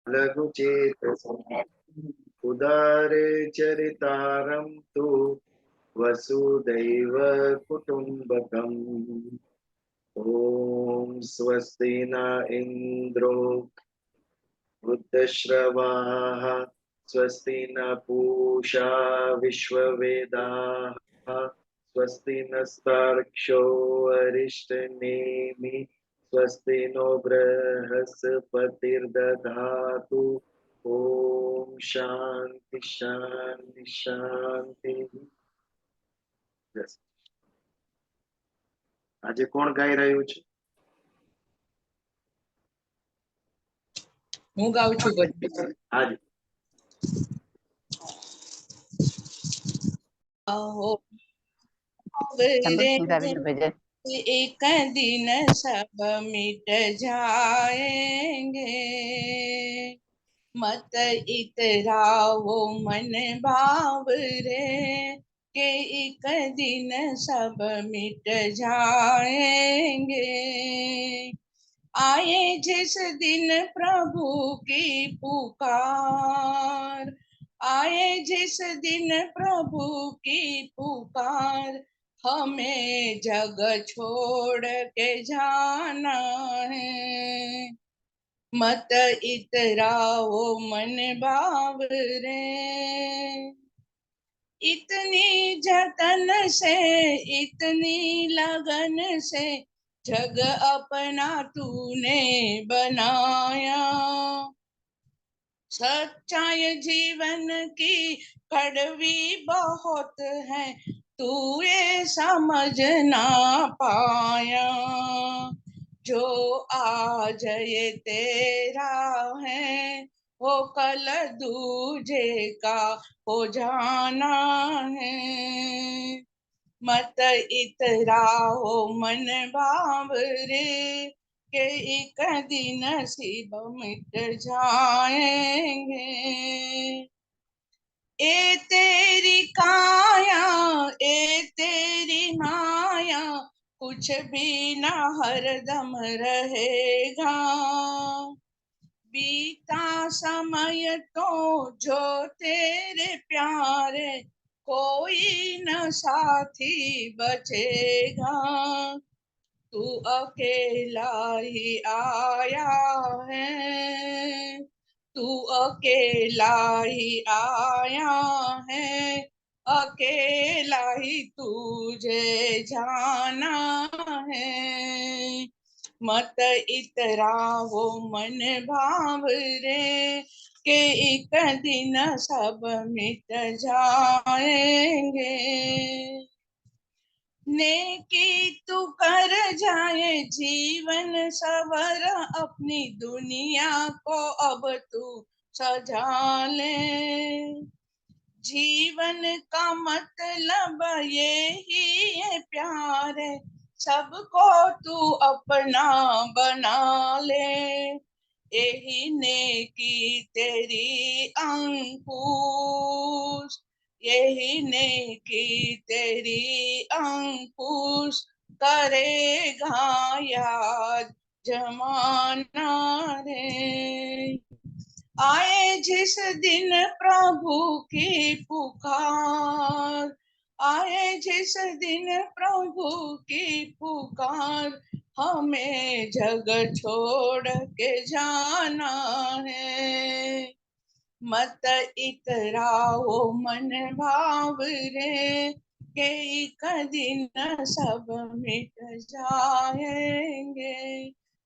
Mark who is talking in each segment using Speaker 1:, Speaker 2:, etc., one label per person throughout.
Speaker 1: लघु चेतसः उदारे चरितारं तु वसुदैव कुटुम्बकम्। ॐ स्वस्ति न इन्द्रो वृद्धश्रवाः स्वस्ति न पूषा विश्ववेदाः स्वस्ति नस्तार्क्ष्यो अरिष्टनेमि स्वस्ति नो बृहस्पतिर्दधातु। ओम शांति शांति शांति। આજે કોણ ગાઈ રહ્યું છે?
Speaker 2: હું ગાઉં છું ભજન.
Speaker 1: આજે
Speaker 2: આવો रे एक दिन सब मिट जाएंगे, मत इतराओ मन भाव रे के एक दिन सब मिट जाएंगे। आए जिस दिन प्रभु की पुकार, आए जिस दिन प्रभु की पुकार, हमें जग छोड़ के जाना है। मत इतराओ मन भाव रे, इतनी जतन से इतनी लगन से जग अपना तूने बनाया। सच्चाई जीवन की कड़वी बहुत है, तू ये समझ ना पाया। जो आज ये तेरा है वो कल दूजे का हो जाना है। मत इतराओ मन भाव रे के एक दिन नसीब मिट जाएंगे। ए तेरी काया ए तेरी माया कुछ भी ना हरदम रहेगा। बीता समय तो जो तेरे प्यारे कोई न साथी बचेगा। तू अकेला ही आया है, तू अकेला ही आया है, अकेला ही तुझे जाना है। मत इतराओ मन भाव रे के एक दिन सब मिट जाएंगे। नेकी तू कर जाए जीवन सवर, अपनी दुनिया को अब तू सजा ले। जीवन का मतलब ये ही है प्यारे, सबको तू अपना बना ले। यही नेकी तेरी अंकुश, यही नेकी तेरी अंकुश करेगा याद जमाना रे। आए जिस दिन प्रभु की पुकार, आए जिस दिन प्रभु की पुकार, हमें जग छोड़ के जाना है। मत इतराओ मन भाव रे के एक दिन सब मिट जाएंगे।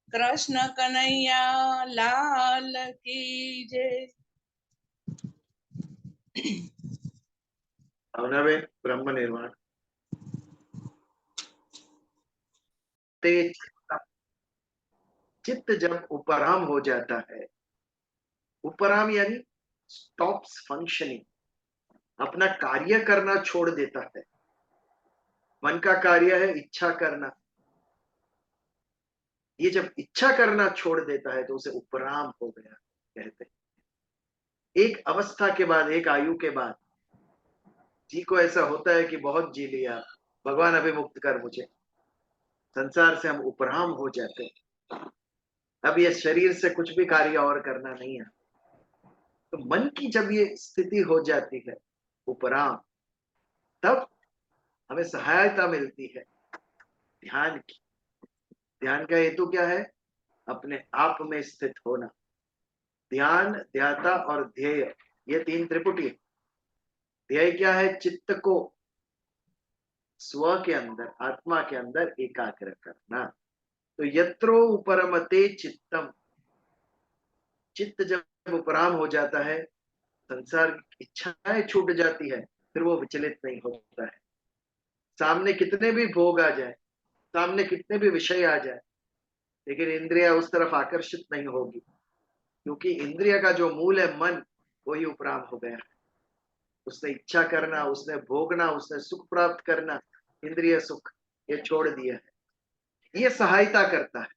Speaker 2: कृष्ण कन्हैया लाल की जय।
Speaker 1: भावनाबेन ब्रह्म निर्वाण। तेज चित्त जब उपराम हो जाता है, उपराम यानी स्टॉप्स फंक्शनिंग, अपना कार्य करना छोड़ देता है। मन का कार्य है इच्छा करना, ये जब इच्छा करना छोड़ देता है तो उसे उपराम हो गया कहते हैं। एक अवस्था के बाद, एक आयु के बाद जी को ऐसा होता है कि बहुत जी लिया, भगवान अभी मुक्त कर मुझे, संसार से हम उपराम हो जाते हैं। अब ये शरीर से कुछ भी कार्य और करना नहीं है। तो मन की जब ये स्थिति हो जाती है उपराम, तब हमें सहायता मिलती है ध्यान की। ध्यान का हेतु क्या है? अपने आप में स्थित होना। ध्यान, ध्याता और ध्येय, ये तीन त्रिपुटी है। ध्येय क्या है? चित्त को स्व के अंदर, आत्मा के अंदर एकाग्र करना। तो यत्रो उपरमते चित्तम, चित्त जब उपराम हो जाता है, संसार की इच्छाएं छूट जाती है, फिर वो विचलित नहीं होता है। सामने कितने भी भोग आ जाए, सामने कितने भी विषय आ जाए, लेकिन इंद्रिया उस तरफ आकर्षित नहीं होगी, क्योंकि इंद्रिया का जो मूल है मन, वही उपराम हो गया है। उसने इच्छा करना, उसने भोगना, उसने सुख प्राप्त करना, इंद्रिय सुख, ये छोड़ दिया है। ये सहायता करता है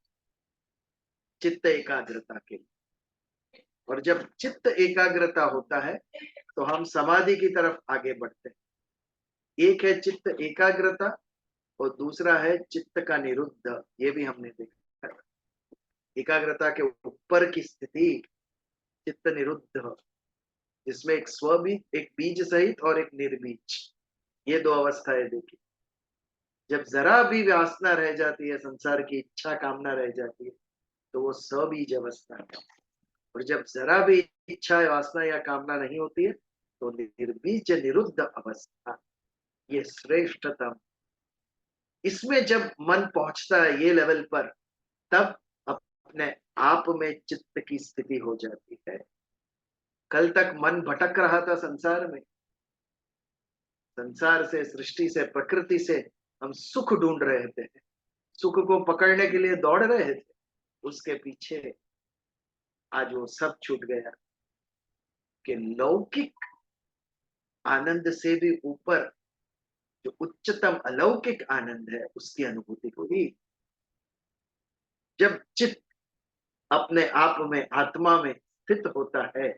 Speaker 1: चित्त एकाग्रता के लिए। और जब चित्त एकाग्रता होता है तो हम समाधि की तरफ आगे बढ़ते हैं। एक है चित्त एकाग्रता और दूसरा है चित्त का निरुद्ध। ये भी हमने देखा, एकाग्रता के ऊपर की स्थिति चित्त निरुद्ध, जिसमें एक स्वबीज, एक बीज सहित और एक निर्बीज, ये दो अवस्थाएं देखी। जब जरा भी वासना रह जाती है, संसार की इच्छा कामना रह जाती है, तो वो सबीज अवस्था है। और जब जरा भी इच्छा वासना या कामना नहीं होती है, तो निर्बीज निरुद्ध अवस्था, ये श्रेष्ठतम। इसमें जब मन पहुंचता है ये लेवल पर, तब अपने आप में चित्त की स्थिति हो जाती है। कल तक मन भटक रहा था संसार में, संसार से, सृष्टि से, प्रकृति से हम सुख ढूंढ रहे थे, सुख को पकड़ने के लिए दौड़ रहे थे, उसके पीछे आज वो सब छूट गया कि लौकिक आनंद से भी ऊपर जो उच्चतम अलौकिक आनंद है, उसकी अनुभूति हुई। जब चित्त अपने आप में, आत्मा में स्थित होता है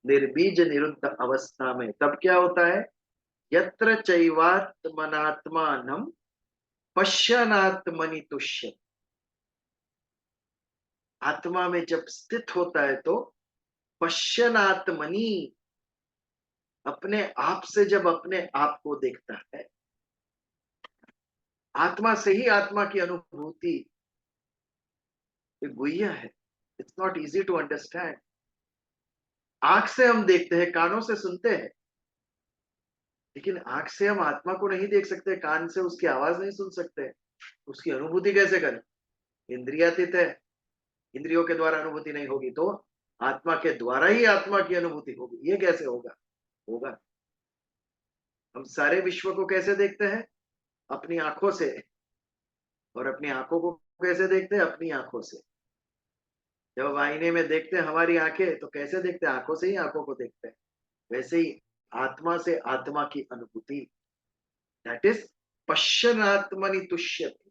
Speaker 1: निर्बीज निरुद्ध अवस्था में, तब क्या होता है? यत्र चैवात्मनात्मानं पश्यनात्मनि तुष्यति। आत्मा में जब स्थित होता है तो पश्यनात्मनि, अपने आप से जब अपने आप को देखता है, आत्मा से ही आत्मा की अनुभूति गुह्य है। It's not easy to understand. आंख से हम देखते हैं, कानों से सुनते हैं, लेकिन आंख से हम आत्मा को नहीं देख सकते, कान से उसकी आवाज नहीं सुन सकते, उसकी अनुभूति कैसे करें? इंद्रियातीत है, इंद्रियों के द्वारा अनुभूति नहीं होगी, तो आत्मा के द्वारा ही आत्मा की अनुभूति होगी। ये कैसे होगा? होगा। हम सारे विश्व को कैसे देखते हैं? अपनी आंखों से। और अपनी आंखों को कैसे देखते हैं? अपनी आंखों से। जब आईने में देखते हैं हमारी आंखें, तो कैसे देखते हैं? आंखों से ही आंखों को देखते हैं। वैसे ही आत्मा से आत्मा की अनुभूति, दैट इज पश्यनात्मनि तुष्यति।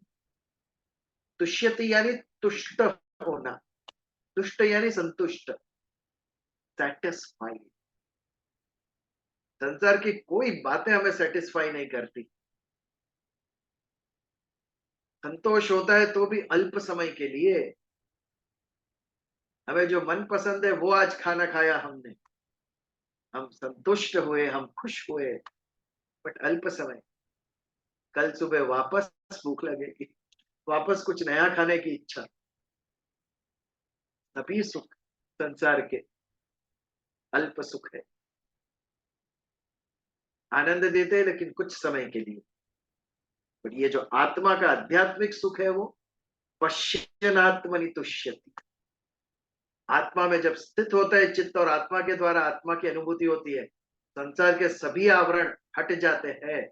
Speaker 1: तुष्यति यानी तुष्ट होना, तुष्ट यानी संतुष्ट, सेटिस्फाइड। संसार की कोई बातें हमें सेटिस्फाई नहीं करती। संतोष होता है तो भी अल्प समय के लिए। हमें जो मन पसंद है वो आज खाना खाया हमने, हम संतुष्ट हुए, हम खुश हुए, बट अल्प समय। कल सुबह वापस भूख लगेगी, वापस कुछ नया खाने की इच्छा। सभी सुख संसार के अल्प सुख है, आनंद देते हैं लेकिन कुछ समय के लिए। बट ये जो आत्मा का आध्यात्मिक सुख है, वो पश्यनात्मनि तुष्यति। आत्मा में जब स्थित होता है चित्त, और आत्मा के द्वारा आत्मा की अनुभूति होती है, संसार के सभी आवरण हट जाते हैं,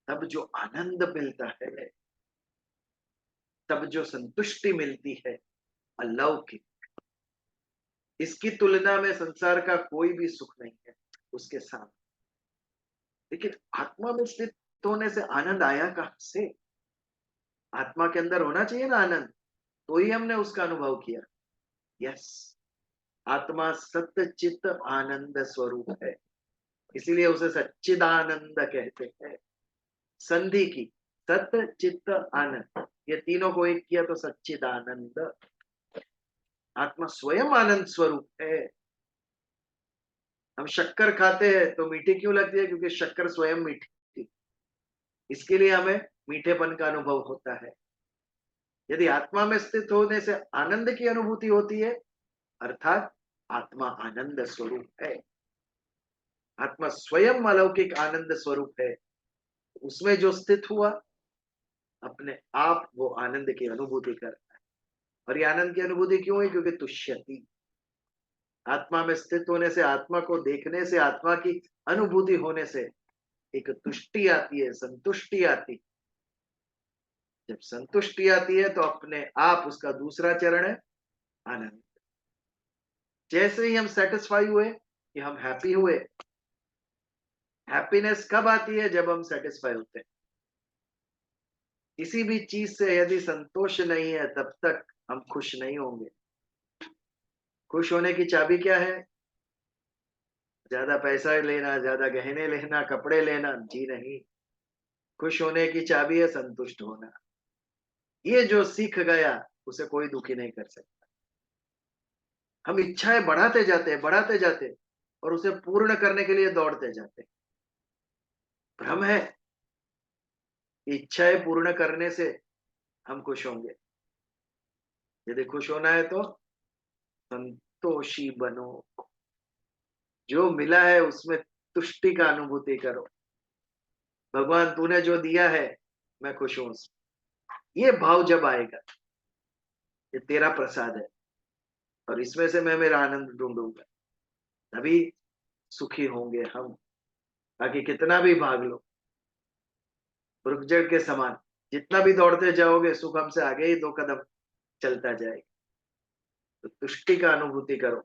Speaker 1: तब जो आनंद मिलता है, तब जो संतुष्टि मिलती है, अलौकिक। इसकी तुलना में संसार का कोई भी सुख नहीं है उसके साथ। लेकिन आत्मा में स्थित होने से आनंद आया कहां से? आत्मा के अंदर होना चाहिए ना आनंद, तो ही हमने उसका अनुभव किया। यस, आत्मा सत्य चित आनंद स्वरूप है, इसीलिए उसे सच्चिदानंद कहते हैं। संधि की, सत्य चित्त आनंद, ये तीनों को एक किया तो सच्चिदानंद। आत्मा स्वयं आनंद स्वरूप है। हम शक्कर खाते हैं तो मीठी क्यों लगती है? क्योंकि शक्कर स्वयं मीठी, इसके लिए हमें मीठेपन का अनुभव होता है। यदि आत्मा में स्थित होने से आनंद की अनुभूति होती है, अर्थात आत्मा आनंद स्वरूप है, आत्मा स्वयं अलौकिक आनंद स्वरूप है, उसमें जो स्थित हुआ अपने आप वो आनंद की अनुभूति करता है। और ये आनंद की अनुभूति क्यों है? क्योंकि तुष्यति, आत्मा में स्थित होने से, आत्मा को देखने से, आत्मा की अनुभूति होने से एक तुष्टि आती है, संतुष्टि आती। जब संतुष्टि आती है तो अपने आप उसका दूसरा चरण है आनंद। जैसे ही हम सेटिस्फाई हुए कि हम हैप्पी हुए, हैप्पीनेस कब आती है? जब हम सेटिस्फाई होते हैं। किसी भी चीज से यदि संतोष नहीं है तब तक हम खुश नहीं होंगे। खुश होने की चाबी क्या है? ज्यादा पैसा लेना, ज्यादा गहने लेना, कपड़े लेना? जी नहीं, खुश होने की चाबी है संतुष्ट होना। ये जो सीख गया उसे कोई दुखी नहीं कर सकता। हम इच्छाएं बढ़ाते जाते हैं, बढ़ाते जाते हैं, और उसे पूर्ण करने के लिए दौड़ते जाते हैं। भ्रम है, इच्छाएं पूर्ण करने से हम खुश होंगे। यदि खुश होना है तो संतोषी बनो, जो मिला है उसमें तुष्टि का अनुभूति करो। भगवान तूने जो दिया है मैं खुश हूं उसमें। ये भाव जब आएगा, ये तेरा प्रसाद है और इसमें से मैं मेरा आनंद ढूंढूंगा, तभी सुखी होंगे हम। बाकी कितना भी भाग लो, रुकजड़ के समान जितना भी दौड़ते जाओगे, सुख हमसे आगे ही 2 कदम चलता जाएगा। तो तुष्टि का अनुभूति करो,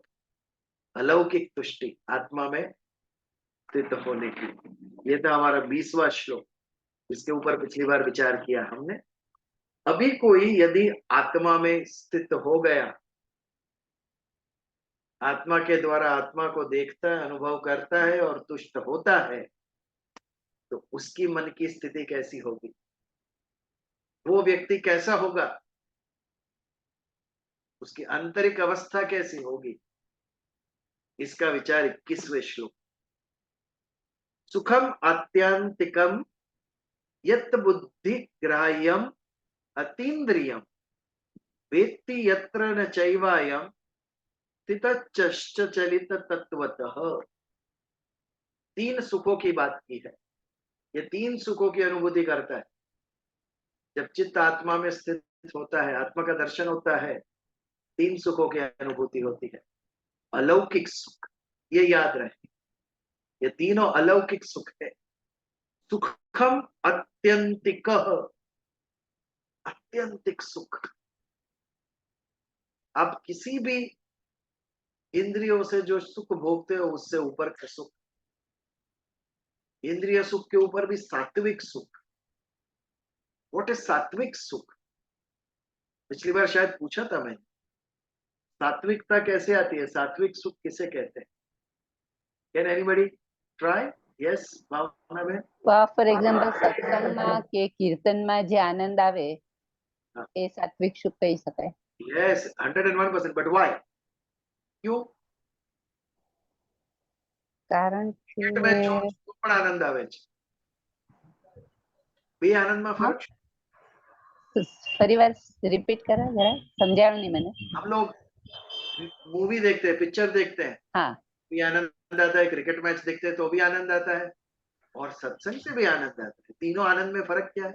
Speaker 1: अलौकिक तुष्टि आत्मा में स्थित होने की। ये था हमारा 20वां श्लोक, इसके ऊपर पिछली बार विचार किया हमने। अभी कोई यदि आत्मा में स्थित हो गया, आत्मा के द्वारा आत्मा को देखता है, अनुभव करता है और तुष्ट होता है, तो उसकी मन की स्थिति कैसी होगी? वो व्यक्ति कैसा होगा? उसकी आंतरिक अवस्था कैसी होगी? इसका विचार 21वें श्लोक। सुखम आत्यंतिकम यत् बुद्धि ग्राह्यम अतीन्द्रियम वेत्ति यत्र न चैवायम स्थितश्च चलित तत्वतः। 3 सुखों की बात की है। ये 3 सुखों की अनुभूति करता है जब चित्त आत्मा में स्थित होता है, आत्मा का दर्शन होता है। 3 सुखों की अनुभूति होती है। अलौकिक सुख, ये याद रहे, ये तीनों अलौकिक सुख है। सुखम अत्यंतिक, अत्यंतिक सुख। आप किसी भी इंद्रियों से जो सुख भोगते हो उससे ऊपर का सुख। इंद्रिय सुख के ऊपर भी सात्विक सुख। व्हाट इज सात्विक सुख? पिछली बार शायद पूछा था मैंने, सात्विकता कैसे आती है, सात्विक सुख किसे कहते हैं? Can anybody try? यस भावना बहन।
Speaker 3: ફોર એક્ઝામ્પલ સત્સંગમાં કે કીર્તનમાં જે આનંદ આવે એ સાત્વિક સુખ કહી શકાય.
Speaker 1: Yes, 101%. But why? क्यों?
Speaker 3: કારણ
Speaker 1: क्रिकेट में जो
Speaker 3: કે
Speaker 1: પણ આનંદ આવે છે, બે આનંદમાં ફરક છે?
Speaker 3: ફરીવાર રિપીટ કરો જરા, સમજાણું નહીં મને.
Speaker 1: हम लोग मूवी देखते हैं, पिक्चर देखते हैं,
Speaker 3: हाँ,
Speaker 1: भी आनंद आता है, क्रिकेट मैच देखते हैं तो भी आनंद आता है, और सत्संग से भी आनंद आता है। तीनों आनंद में फर्क क्या है?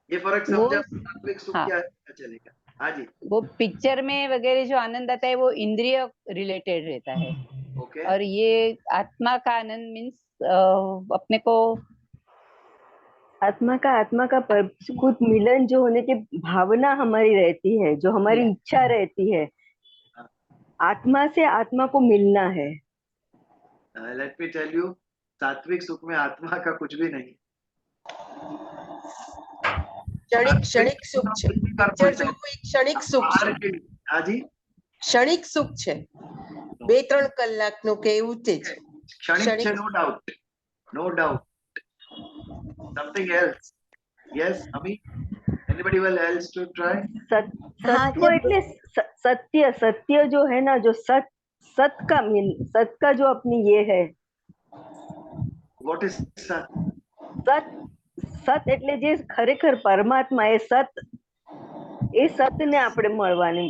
Speaker 1: ये फर्क समझा, सात्विक सुख क्या है पता चलेगा। हाँ जी,
Speaker 3: वो पिक्चर में वगैरह जो आनंद आता है वो इंद्रिय रिलेटेड रहता है.
Speaker 1: ओके।
Speaker 3: और ये आत्मा का आनंद मीन्स अपने को
Speaker 4: आत्मा का खुद मिलन जो होने की भावना हमारी रहती है, जो हमारी इच्छा रहती है, आत्मा से आत्मा को मिलना है।
Speaker 1: लेट मी टेल यू, सात्विक सुख में आत्मा का कुछ भी नहीं।
Speaker 5: क्षणिक सुख છે. પિક્ચર જોવું એક ક્ષણિક સુખ છે.
Speaker 1: हाँ जी,
Speaker 5: ક્ષણિક સુખ છે. 2-3 કલાકનું કે એવું તે છે.
Speaker 1: क्षणिक છે, no doubt, no doubt. Something else. Yes, Ami. Anybody else to try?
Speaker 4: सत्व એટલે सत्य जो है ना, जो सत का जो अपनी ये है,
Speaker 1: What is Sat?
Speaker 4: સત એટલે જે ખરેખર પરમાત્મા એ સત, એ सत्य ने આપણે મળવાની,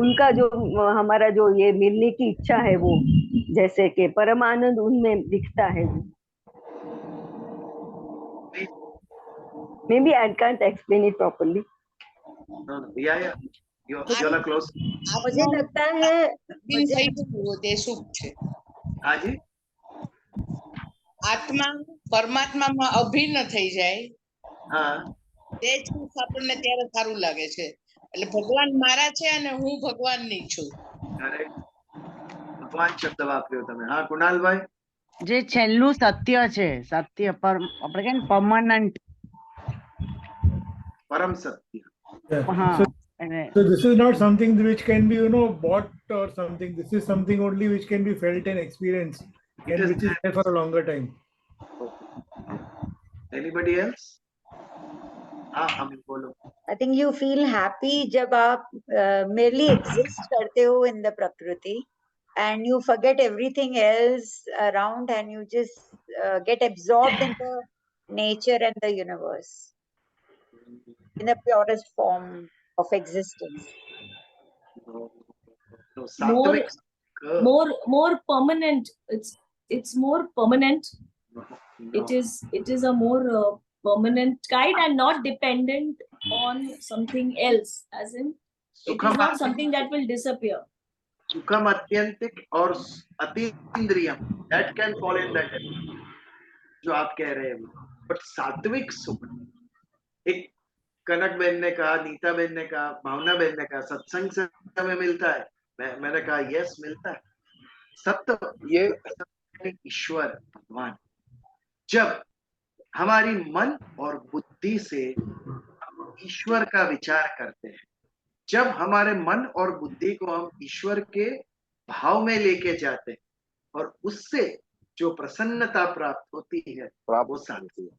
Speaker 4: उनका जो हमारा जो ये मिलने की इच्छा है वो, जैसे कि परम आनंद उनमें दिखता है. Maybe I can't explain it properly.
Speaker 1: No, no. Yeah. You're close.
Speaker 5: मुझे लगता है
Speaker 2: બિન થઈ ગયું તે સુખ છે.
Speaker 1: हाँ जी.
Speaker 2: આત્મા પરમાત્મામાં અભિન્ન થઈ જાય
Speaker 1: हाँ.
Speaker 2: તે જ સુખ આપણને ત્યારે સારું લાગે છે. એટલે ભગવાન મારા છે અને હું ભગવાનની છું.
Speaker 1: Correct. ભગવાન શબ્દ વાપર્યો તમે. હા કુણાલભાઈ.
Speaker 6: જે છેલ્લું સત્ય છે, સત્ય પર આપણે કે પરમાનન્ટ.
Speaker 1: પરમ સત્ય.
Speaker 6: હા.
Speaker 7: So this is not something which can be, bought or something. This is something only which can be felt and experienced, and which is there for a longer time.
Speaker 1: Anybody else? हाँ अमित बोलो.
Speaker 8: I think you feel happy जब आप merely exist करते हो in the prakriti and you forget everything else around and you just get absorbed in the nature and the universe in the purest form of existence.
Speaker 1: No, सात्विक.
Speaker 9: More permanent. It's more permanent.
Speaker 1: No.
Speaker 9: It is a more permanent kind and not dependent on something else, as in it is not something that will disappear.
Speaker 1: सुखम अत्यंतिक और अतीन्द्रियम, that can fall in that जो आप कह रहे हैं. But सात्विक सुख, एक कनक बहन ने कहा, नीता बहन ने कहा, भावना बहन ने कहा सत्संग से हमें मिलता है. मैंने कहा यस मिलता है. सत्य ये ईश्वर भगवान. जब हमारी मन और बुद्धि से ईश्वर का विचार करते हैं, जब हमारे मन और बुद्धि को हम ईश्वर के भाव में लेके जाते हैं और उससे जो प्रसन्नता प्राप्त होती है वो शांति.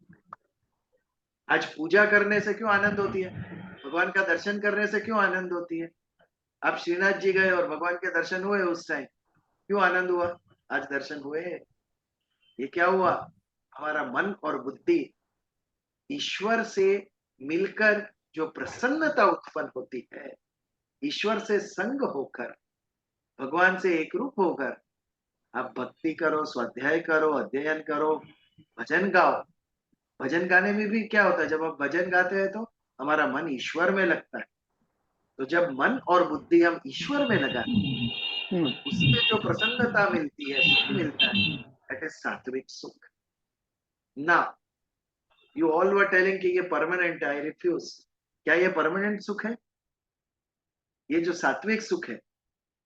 Speaker 1: आज पूजा करने से क्यों आनंद होती है? भगवान का दर्शन करने से क्यों आनंद होती है? आप श्रीनाथ जी गए और भगवान के दर्शन हुए, उस टाइम क्यों आनंद हुआ? आज दर्शन हुए. ये क्या हुआ? हमारा मन और बुद्धि ईश्वर से मिलकर जो प्रसन्नता उत्पन्न होती है, ईश्वर से संग होकर, भगवान से एक रूप होकर आप भक्ति करो, स्वाध्याय करो, अध्ययन करो, भजन गाओ. भजन गाने में भी क्या होता है? जब हम भजन गाते हैं तो हमारा मन ईश्वर में लगता है. तो जब मन और बुद्धि हम ईश्वर में लगाते हैं, उससे जो प्रसन्नता मिलती है, सुख मिलता है, दैट इज सात्विक सुख. Now, you all were telling कि ये परमानेंट है. I refuse. क्या ये परमानेंट सुख है? ये जो सात्विक सुख है,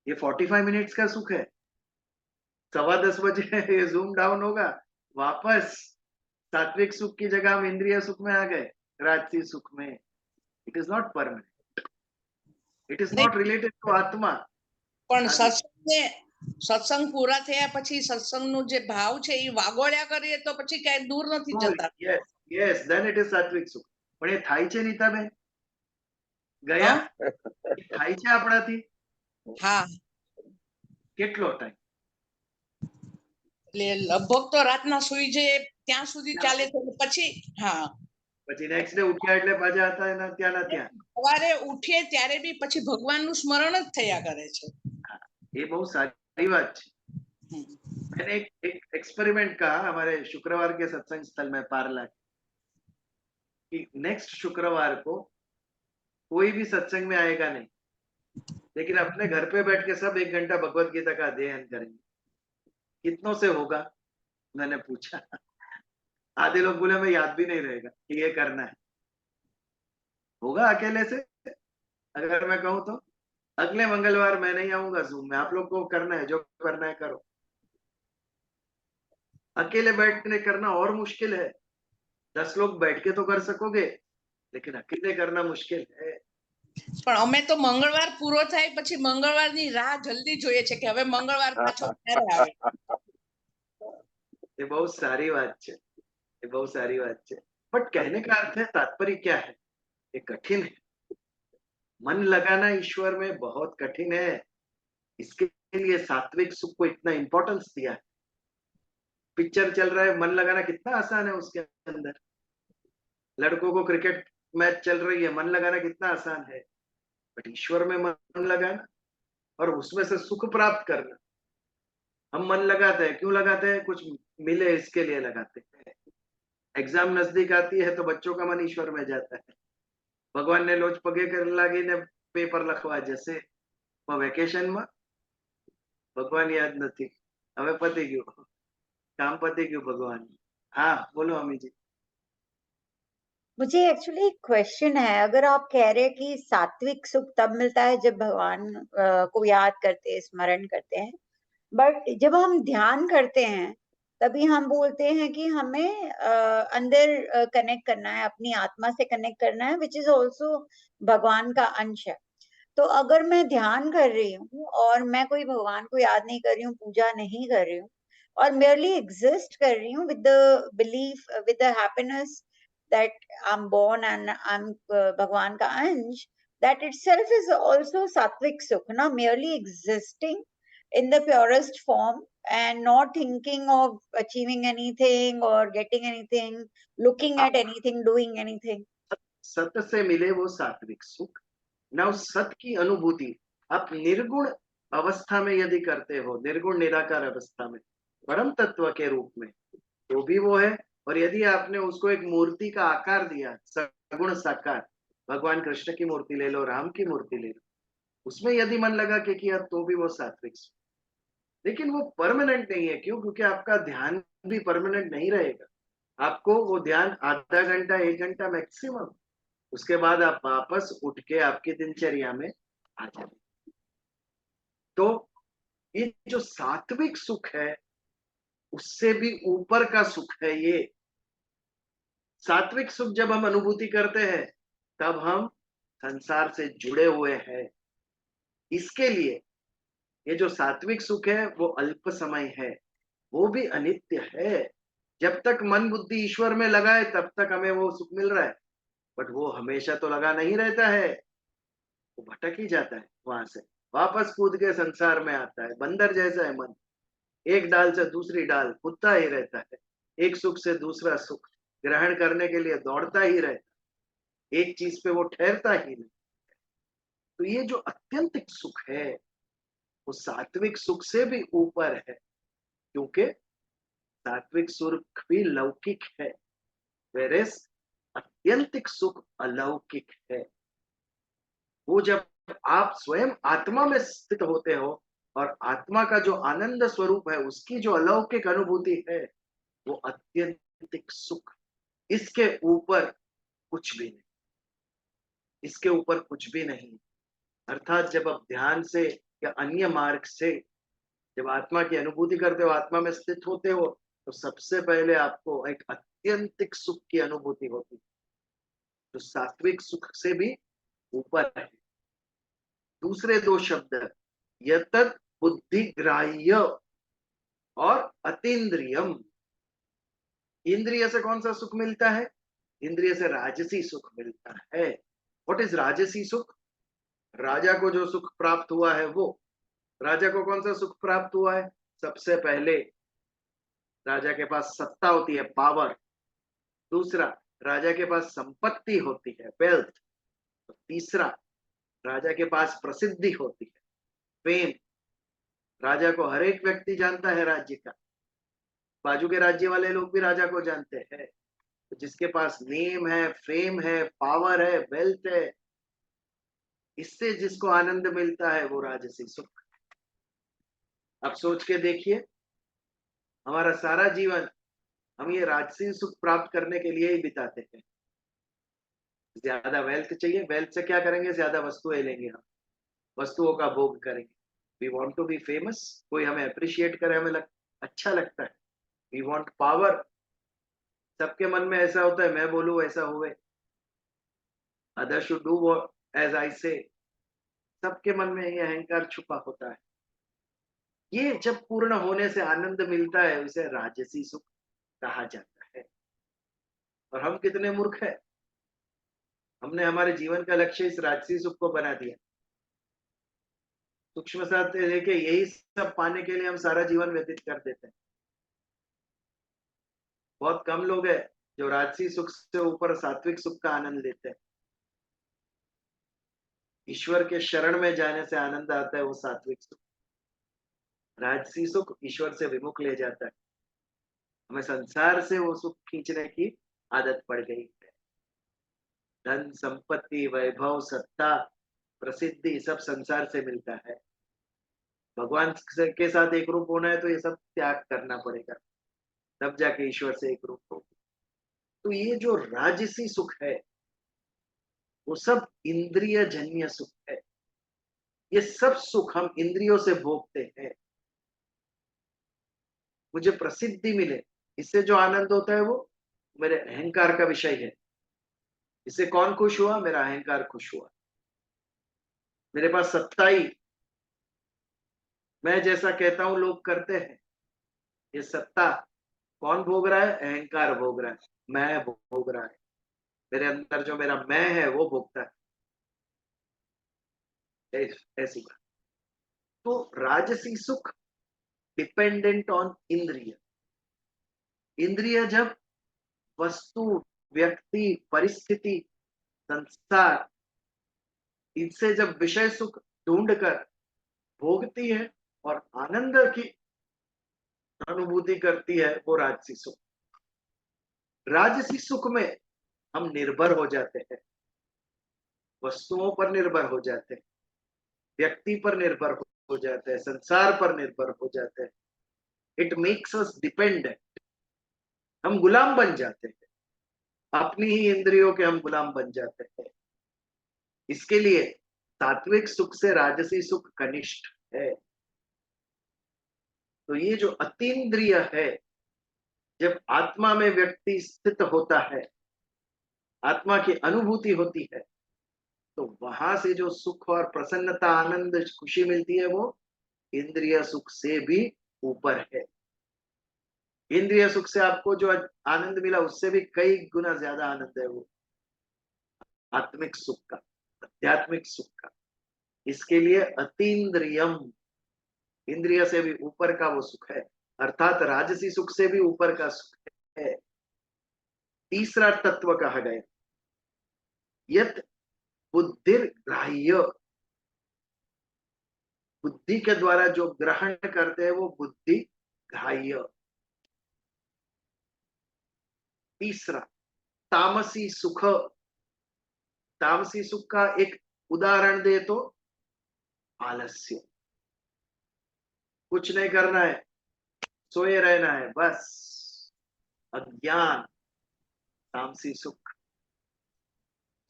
Speaker 1: ये 45 मिनट्स का सुख है. 10:15 बजे ये जूम डाउन होगा, वापस सात्विक सुख की जगह हम इंद्रिय सुख में आ गए, राजसी सुख में. It is not permanent. It is not related to आत्मा.
Speaker 2: પણ સત્સંગ પૂરા થયા પછી સત્સંગનો જે ભાવ છે એ વાગોળ્યા કરીએ તો પછી ક્યાંય દૂર નથી જતા.
Speaker 1: Yes, then it is સાત્વિક સુખ. પણ એ થાય છે નીતાબેન? ગયા? થાય છે આપણાથી?
Speaker 2: હા.
Speaker 1: કેટલો ટાઈમ?
Speaker 2: એટલે લગભગ તો રાતના સુઈ જઈએ ત્યાં સુધી ચાલે છે. પછી હા,
Speaker 1: પછી નેક્સ્ટ ડે ઉઠ્યા એટલે પાછા હતા એના ત્યાં ના ત્યાં.
Speaker 2: સવારે ઉઠીએ ત્યારે બી પછી ભગવાનનું સ્મરણ જ થયા કરે છે.
Speaker 1: ये बहुत सारी बात है. मैंने एक एक्सपेरिमेंट कहा हमारे शुक्रवार के सत्संग स्थल में पारला कि नेक्स्ट शुक्रवार को कोई भी सत्संग में आएगा नहीं, लेकिन अपने घर पे बैठ के सब 1 घंटा भगवत गीता का अध्ययन करेंगे. कितनों से होगा? मैंने पूछा. आधे लोग बोले मैं याद भी नहीं रहेगा कि ये करना है. होगा अकेले से? अगर मैं कहूँ तो अगले मंगलवार मैं नहीं आऊंगा जूम में, आप लोग को करना है, जो करना है करो. अकेले बैठने करना और मुश्किल है. 10 लोग बैठ के तो कर सकोगे, लेकिन अकेले करना मुश्किल है.
Speaker 2: પણ અમે તો મંગળવાર પૂરો થાય પછી મંગળવારની રાહ જલ્દી જોઈએ છે કે હવે મંગળવાર પાછો ક્યારે આવે.
Speaker 1: ये बहुत सारी बात है. ये बहुत सारी बात है. बट कहने का अर्थ है, तात्पर्य क्या है? ये कठिन है. मन लगाना ईश्वर में बहुत कठिन है. इसके लिए सात्विक सुख को इतना इंपॉर्टेंस दिया है। पिक्चर चल रहा है, मन लगाना कितना आसान है उसके अंदर। लड़कों को क्रिकेट मैच चल रही है, मन लगाना कितना आसान है। बट ईश्वर में मन लगाना और उसमें से सुख प्राप्त करना, हम मन लगाते हैं, क्यों लगाते हैं? कुछ मिले इसके लिए लगाते हैं। एग्जाम नजदीक आती है तो बच्चों का मन ईश्वर में जाता है। भगवान ने लोच पगे कर लागी ने पेपर लखवा जैसे वेकेशन में भगवान याद नहीं, हमें पति क्यों काम पति क्यों भगवान। हाँ बोलो अमी जी।
Speaker 8: मुझे एक्चुअली एक क्वेश्चन है, अगर आप कह रहे हैं कि सात्विक सुख तब मिलता है जब भगवान को याद करते हैं, स्मरण करते हैं, बट जब हम ध्यान करते हैं तभी हम बोलते हैं कि हमें अंदर कनेक्ट करना है, अपनी आत्मा से कनेक्ट करना है, विच इज ऑल्सो भगवान का अंश है। तो अगर मैं ध्यान कर रही हूँ और मैं कोई भगवान को याद नहीं कर रही हूँ, पूजा नहीं कर रही हूँ, और merely एग्जिस्ट कर रही हूँ with the belief, with the happiness that I'm born and I'm भगवान का अंश, that itself is also sattvic sukh, na, merely existing in the purest form and not thinking of achieving anything or getting anything, looking at anything, doing anything.
Speaker 1: सत्य से मिले वो सात्विक सुख। ना उस सत्य की अनुभूति आप निर्गुण अवस्था में यदि करते हो, निर्गुण निराकार अवस्था में परम तत्व के रूप में, तो भी वो है। और यदि आपने उसको एक मूर्ति का आकार दिया, सगुण साकार, भगवान कृष्ण की मूर्ति ले लो, राम की मूर्ति ले लो, उसमें यदि मन लगा के किया तो भी वो सात्विक सुख। लेकिन वो परमानेंट नहीं है। क्यों? क्योंकि आपका ध्यान भी परमानेंट नहीं रहेगा। आपको वो ध्यान आधा घंटा 1 घंटा मैक्सिमम, उसके बाद आप वापस उठ के आपकी दिनचर्या में आ जाए। तो ये जो सात्विक सुख है उससे भी ऊपर का सुख है। ये सात्विक सुख जब हम अनुभूति करते हैं तब हम संसार से जुड़े हुए हैं। इसके लिए ये जो सात्विक सुख है वो अल्प समय है, वो भी अनित्य है। जब तक मन बुद्धि ईश्वर में लगा है तब तक हमें वो सुख मिल रहा है, बट वो हमेशा तो लगा नहीं रहता है, वो भटक ही जाता है। वहां से वापस कूद के संसार में आता है। बंदर जैसा है मन, एक डाल से दूसरी डाल कूदता ही रहता है, एक सुख से दूसरा सुख ग्रहण करने के लिए दौड़ता ही रहता है, एक चीज पे वो ठहरता ही नहीं। तो ये जो अत्यंतिक सुख है वो सात्विक सुख से भी ऊपर है, क्योंकि सात्विक सुख भी लौकिक है, वेरेस अत्यंतिक सुख अलौकिक है। वो जब आप स्वयं आत्मा में स्थित होते हो और आत्मा का जो आनंद स्वरूप है उसकी जो अलौकिक अनुभूति है वो अत्यंतिक सुख। इसके ऊपर कुछ भी नहीं, इसके ऊपर कुछ भी नहीं। अर्थात जब आप ध्यान से या अन्य मार्ग से जब आत्मा की अनुभूति करते हो, आत्मा में स्थित होते हो, तो सबसे पहले आपको एक अत्यंतिक सुख की अनुभूति होती है, तो सात्विक सुख से भी ऊपर है। दूसरे दो शब्द यतत बुद्धिग्राह्य और अतीन्द्रियम। इंद्रिय से कौन सा सुख मिलता है? इंद्रिय से राजसी सुख मिलता है। व्हाट इज राजसी सुख? राजा को जो सुख प्राप्त हुआ है वो, राजा को कौन सा सुख प्राप्त हुआ है? सबसे पहले राजा के पास सत्ता होती है, पावर। दूसरा, राजा के पास संपत्ति होती है, वेल्थ। तीसरा, राजा के पास प्रसिद्धि होती है, फेम। राजा को हर एक व्यक्ति जानता है राज्य का, बाजू के राज्य वाले लोग भी राजा को जानते हैं। तो जिसके पास नेम है, फेम है, पावर है, वेल्थ है, इससे जिसको आनंद मिलता है वो राजसी सुख। अब सोच के देखिए, हमारा सारा जीवन हम ये राजसी सुख प्राप्त करने के लिए ही बिताते हैं। ज्यादा वेल्थ चाहिए, वेल्थ से क्या करेंगे? ज्यादा वस्तुएं लेंगे, हम वस्तुओं का भोग करेंगे। We want to be famous, कोई हमें अप्रिशिएट करे, हमें अच्छा लगता है। वी वांट पावर, सबके मन में ऐसा होता है मैं बोलूं ऐसा हुए, other should do as I say. सबके मन में ये अहंकार छुपा होता है। ये जब पूर्ण होने से आनंद मिलता है उसे राजसी सुख कहा जाता है। और हम कितने मूर्ख हैं, हमने हमारे जीवन का लक्ष्य इस राजसी सुख को बना दिया। सूक्ष्म साथ देखिए, यही सब पाने के लिए हम सारा जीवन व्यतीत कर देते हैं। बहुत कम लोग हैं जो राजसी सुख से ऊपर सात्विक सुख का आनंद लेते हैं। ईश्वर के शरण में जाने से आनंद आता है, वो सात्विक सुख। राजसी सुख ईश्वर से विमुख ले जाता है। हमें संसार से वो सुख खींचने की आदत पड़ गई है। धन, संपत्ति, वैभव, सत्ता, प्रसिद्धि सब संसार से मिलता है। भगवान के साथ एक रूप होना है तो ये सब त्याग करना पड़ेगा, तब जाके ईश्वर से एक रूप होगा। तो ये जो राजसी सुख है वो सब इंद्रिय जन्य सुख है। ये सब सुख हम इंद्रियों से भोगते हैं। मुझे प्रसिद्धि मिले, इससे जो आनंद होता है वो मेरे अहंकार का विषय है। इससे कौन खुश हुआ? मेरा अहंकार खुश हुआ। मेरे पास सत्ताई, मैं जैसा कहता हूं लोग करते हैं। ये सत्ता कौन भोग रहा है? अहंकार भोग रहा है, मैं भोग रहा है। मेरे अंदर जो मेरा मैं है वो भोगता है। ऐसी बात। तो राजसी सुख डिपेंडेंट ऑन इंद्रिय। इंद्रिय जब वस्तु, व्यक्ति, परिस्थिति, संसार, इनसे जब विषय सुख ढूंढकर भोगती है और आनंद की अनुभूति करती है, वो राजसी सुख। राजसी सुख में हम निर्भर हो जाते हैं, वस्तुओं पर निर्भर हो जाते हैं, व्यक्ति पर निर्भर हो जाते हैं, संसार पर निर्भर हो जाते हैं। It makes us dependent. हम गुलाम बन जाते हैं, अपनी ही इंद्रियों के हम गुलाम बन जाते हैं। इसके लिए सात्विक सुख से राजसी सुख कनिष्ठ है। तो ये जो अतीन्द्रिय है, जब आत्मा में व्यक्ति स्थित होता है, आत्मा की अनुभूति होती है, तो वहां से जो सुख और प्रसन्नता, आनंद, खुशी मिलती है, वो इंद्रिय सुख से भी ऊपर है। इंद्रिय सुख से आपको जो आनंद मिला उससे भी कई गुना ज्यादा आनंद है वो आत्मिक सुख का, आध्यात्मिक सुख का। इसके लिए अतीन्द्रियम, इंद्रिय से भी ऊपर का वो सुख है, अर्थात राजसी सुख से भी ऊपर का सुख है। तीसरा तत्व कहा गया, यत बुद्धिर ग्राह्य। बुद्धि के द्वारा जो ग्रहण करते हैं वो बुद्धि ग्राह्य। तीसरा तामसी सुख। तामसी सुख का एक उदाहरण दे तो आलस्य। कुछ नहीं करना है, सोए रहना है, बस अज्ञान, तामसी सुख।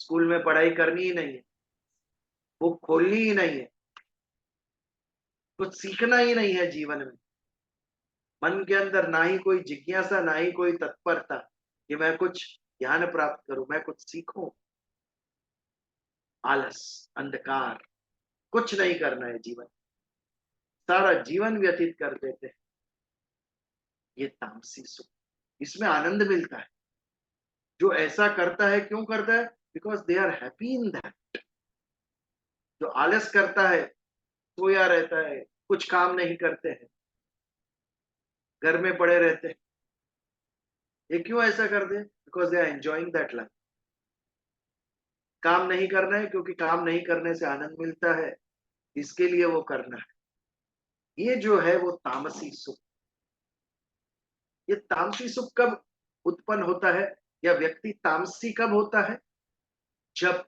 Speaker 1: स्कूल में पढ़ाई करनी ही नहीं है, बुक खोलनी ही नहीं है, कुछ सीखना ही नहीं है जीवन में। मन के अंदर ना ही कोई जिज्ञासा, ना ही कोई तत्परता कि मैं कुछ ज्ञान प्राप्त करूं, मैं कुछ सीखूं। आलस, अंधकार, कुछ नहीं करना है जीवन, सारा जीवन व्यतीत कर देते हैं। ये तामसी सुख, इसमें आनंद मिलता है। जो ऐसा करता है, क्यों करता है? Because they are happy in that. जो आलस करता है, सोया रहता है, कुछ काम नहीं करते हैं, घर में पड़े रहते हैं, ये क्यों ऐसा करते हैं? Because they are enjoying that life. काम नहीं करना है क्योंकि काम नहीं करने से आनंद मिलता है, इसके लिए वो करना है। ये जो है वो तामसी सुख। ये तामसी सुख कब उत्पन्न होता है, या व्यक्ति तामसी कब होता है? जब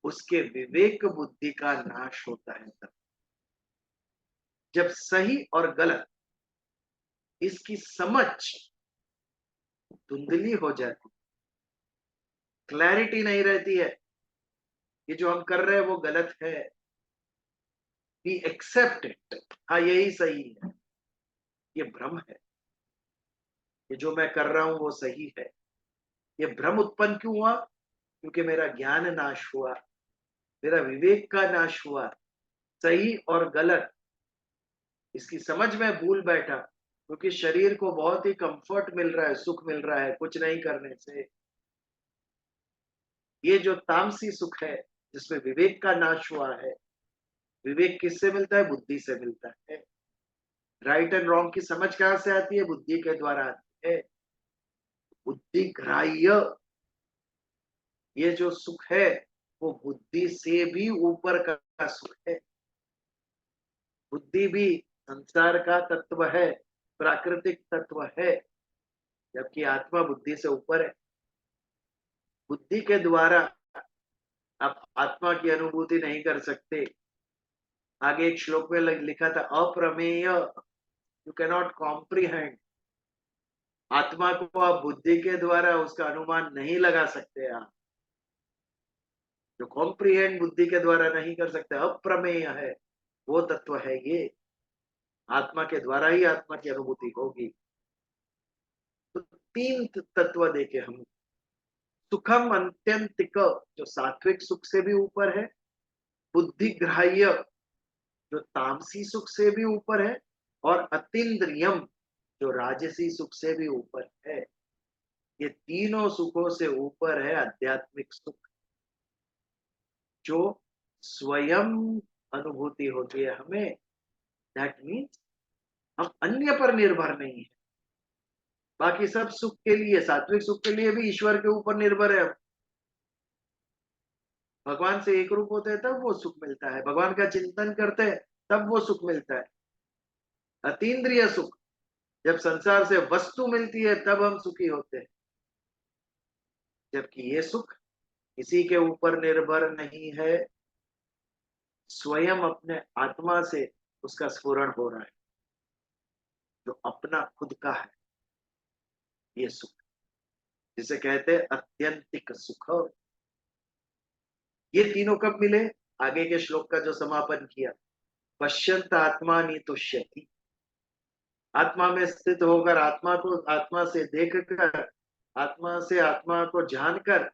Speaker 1: उसके विवेक बुद्धि का नाश होता है, तब। जब सही और गलत इसकी समझ धुंधली हो जाती, क्लैरिटी नहीं रहती है, ये जो हम कर रहे हैं वो गलत है, वी एक्सेप्ट इट, हाँ यही सही है, ये भ्रम है, ये जो मैं कर रहा हूं वो सही है। ये भ्रम उत्पन्न क्यों हुआ? क्योंकि मेरा ज्ञान नाश हुआ, मेरा विवेक का नाश हुआ, सही और गलत इसकी समझ में भूल बैठा, क्योंकि शरीर को बहुत ही कंफर्ट मिल रहा है, सुख मिल रहा है कुछ नहीं करने से। ये जो तामसी सुख है, जिसमें विवेक का नाश हुआ है, विवेक किससे मिलता है? बुद्धि से मिलता है। राइट एंड रॉन्ग की समझ कहां से आती है? बुद्धि के द्वारा आती है। बुद्धि ग्राह्य ये जो सुख है वो बुद्धि से भी ऊपर का सुख है। बुद्धि भी संसार का तत्व है, प्राकृतिक तत्व है, जबकि आत्मा बुद्धि से ऊपर है। बुद्धि के द्वारा आप आत्मा की अनुभूति नहीं कर सकते। आगे एक श्लोक में लिखा था अप्रमेय, यू कैन नॉट कॉम्प्रीहेंड। आत्मा को आप बुद्धि के द्वारा उसका अनुमान नहीं लगा सकते। आप जो कॉम्प्रीहेंड बुद्धि के द्वारा नहीं कर सकते, अप्रमेय है, वो तत्व है ये। आत्मा के द्वारा ही आत्मा की अनुभूति होगी। तो तीन तत्व देखे हम। सुखम अंत्यंतिक जो सात्विक सुख से भी ऊपर है, बुद्धि ग्राह्य जो तामसी सुख से भी ऊपर है, और अतीन्द्रियम जो राजसी सुख से भी ऊपर है। ये तीनों सुखों से ऊपर है आध्यात्मिक सुख, जो स्वयं अनुभूति होती है हमें। दैट मीन्स हम अन्य पर निर्भर नहीं है। बाकी सब सुख के लिए, सात्विक सुख के लिए भी ईश्वर के ऊपर निर्भर है। भगवान से एक रूप होते हैं तब वो सुख मिलता है, भगवान का चिंतन करते हैं तब वो सुख मिलता है। अतीन्द्रिय सुख जब संसार से वस्तु मिलती है तब हम सुखी होते हैं, जबकि ये सुख किसी के ऊपर निर्भर नहीं है, स्वयं अपने आत्मा से उसका स्फुरण हो रहा है, जो अपना खुद का है। ये सुख जिसे कहते हैं अत्यंतिक सुख। ये तीनों कब मिले? आगे के श्लोक का जो समापन किया, पश्यंत आत्मानि तुष्यति। आत्मा में स्थित होकर, आत्मा को आत्मा से देखकर, आत्मा से आत्मा को जानकर